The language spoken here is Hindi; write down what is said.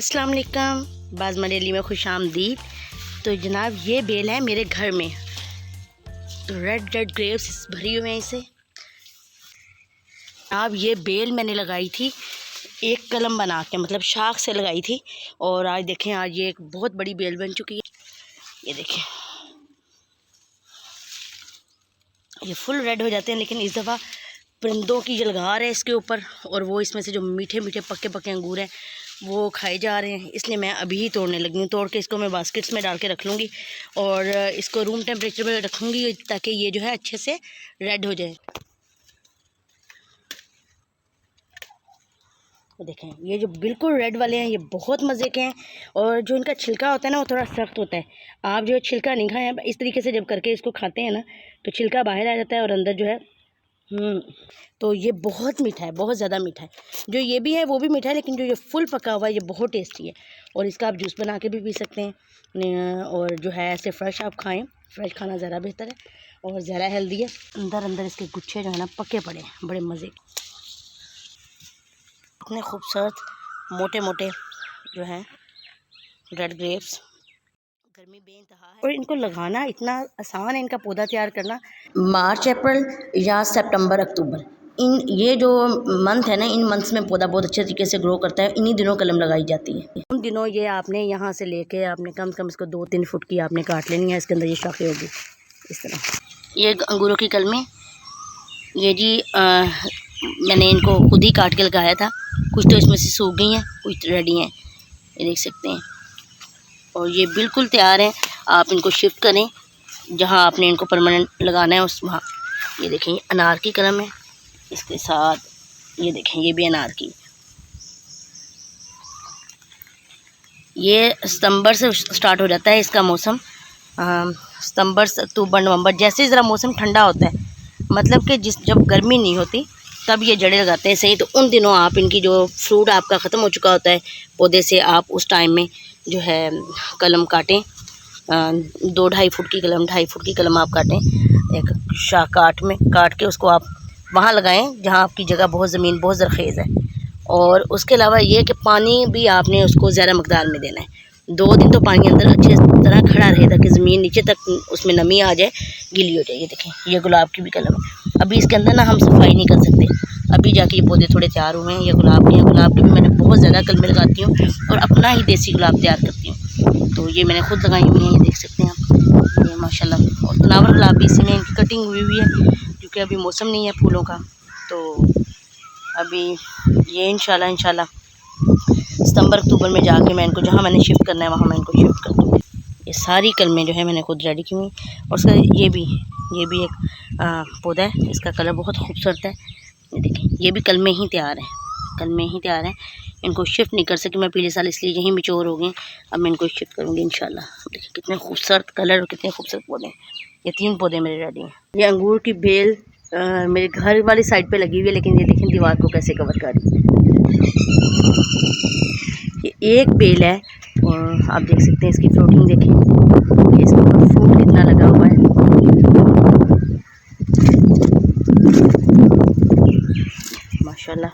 अस्सलाम वालेकुम, बाज़मा डेली में खुश आमदीद। तो जनाब ये बेल है मेरे घर में, तो रेड ग्रेप्स भरी हुए हैं इसे। अब ये बेल मैंने लगाई थी एक कलम बना के, मतलब शाख से लगाई थी, और आज देखें आज ये एक बहुत बड़ी बेल बन चुकी है। ये देखें ये फुल रेड हो जाते हैं, लेकिन इस दफ़ा परिंदों की जलगार है इसके ऊपर, और वो इसमें से जो मीठे मीठे पक्के पक्के अंगूर हैं वो खाए जा रहे हैं, इसलिए मैं अभी ही तोड़ने लगी हूँ। तोड़ के इसको मैं बास्केट्स में डाल के रख लूँगी और इसको रूम टेम्परेचर में रखूँगी ताकि ये जो है अच्छे से रेड हो जाए। तो देखें ये जो बिल्कुल रेड वाले हैं ये बहुत मज़े के हैं, और जो इनका छिलका होता है ना वो थोड़ा सख्त होता है। आप जो छिलका नहीं खाएं, इस तरीके से जब करके इसको खाते हैं ना तो छिलका बाहर आ जाता है और अंदर जो है तो ये बहुत मीठा है, बहुत ज़्यादा मीठा है। जो ये भी है वो भी मीठा है, लेकिन जो ये फुल पका हुआ है ये बहुत टेस्टी है, और इसका आप जूस बना के भी पी सकते हैं, और जो है ऐसे फ्रेश आप खाएं। फ्रेश खाना ज़्यादा बेहतर है और ज़्यादा हेल्दी है। अंदर इसके गुच्छे जो है ना पके पड़े हैं, बड़े मज़े के, इतने खूबसूरत मोटे मोटे जो हैं रेड ग्रेप्स। गर्मी बेइंतहा है और इनको लगाना इतना आसान है, इनका पौधा तैयार करना। मार्च अप्रैल या सितंबर अक्टूबर, इन ये जो मंथ है ना, इन मंथ्स में पौधा बहुत अच्छे तरीके से ग्रो करता है। इन्हीं दिनों कलम लगाई जाती है। उन दिनों ये आपने यहाँ से लेके आपने कम से कम इसको 2-3 फुट की आपने काट लेनी है। इसके अंदर ये शाखें होगी इस तरह। ये अंगूरों की कलमें ये जी मैंने इनको खुद ही काट के लगाया था। कुछ तो इसमें से सूख गई हैं, कुछ रेडी हैं, ये देख सकते हैं। और ये बिल्कुल तैयार हैं, आप इनको शिफ्ट करें जहां आपने इनको परमानेंट लगाना है उस वहाँ। ये देखें ये अनार की कलम है, इसके साथ ये देखें ये भी अनार की। ये सितंबर से स्टार्ट हो जाता है इसका मौसम, सितंबर से अक्टूबर नवंबर, जैसे ज़रा मौसम ठंडा होता है, मतलब कि जब गर्मी नहीं होती तब ये जड़ें लगाते हैं सही। तो उन दिनों आप इनकी जो फ्रूट आपका ख़त्म हो चुका होता है पौधे से, आप उस टाइम में जो है कलम काटें। 2-2.5 फुट की कलम, 2.5 फुट की कलम आप काटें, एक शाख काट के उसको आप वहाँ लगाएं जहाँ आपकी जगह बहुत ज़मीन बहुत ज़रख़ेज़ है। और उसके अलावा ये कि पानी भी आपने उसको ज़्यादा मकदार में देना है। 2 दिन तो पानी अंदर अच्छे तरह खड़ा रहे ताकि ज़मीन नीचे तक उसमें नमी आ जाए, गीली हो जाए। ये देखें ये गुलाब की भी कलम है। अभी इसके अंदर ना हम सफाई नहीं कर सकते, अभी जाके ये पौधे थोड़े तैयार हुए हैं। ये गुलाब के भी मैंने बहुत ज़्यादा कलमें लगाती हूँ और अपना ही देसी गुलाब तैयार करती हूँ। तो ये मैंने खुद लगाई हुई हैं, ये देख सकते हैं आप, ये माशाल्लाह। और तनावर गुलाब भी इसी में इनकी कटिंग हुई है, क्योंकि अभी मौसम नहीं है फूलों का। तो अभी ये इंशाल्लाह सितंबर अक्टूबर में जाके मैं इनको जहाँ मैंने शिफ्ट करना है वहाँ मैं इनको शिफ्ट कर दूँगी। ये सारी कलमें जो है मैंने खुद रेडी की हुई। और उसका ये भी एक पौधा है, इसका कलर बहुत खूबसूरत है। ये देखें ये भी कलमें ही तैयार हैं, इनको शिफ्ट नहीं कर सकी मैं पिछले साल, इसलिए यहीं मैच्योर हो गए। अब मैं इनको शिफ्ट करूँगी इंशाल्लाह। देखिए कितने खूबसूरत कलर और कितने खूबसूरत पौधे हैं। ये 3 पौधे मेरे रेडी हैं। ये अंगूर की बेल मेरे घर वाली साइड पे लगी हुई है, लेकिन ये देखें दीवार को कैसे कवर कर रही है। ये एक बेल है और आप देख सकते हैं इसकी फ्रूटिंग देखें, इसके ऊपर फ्रूट कितना लगा हुआ है। माशाल्लाह।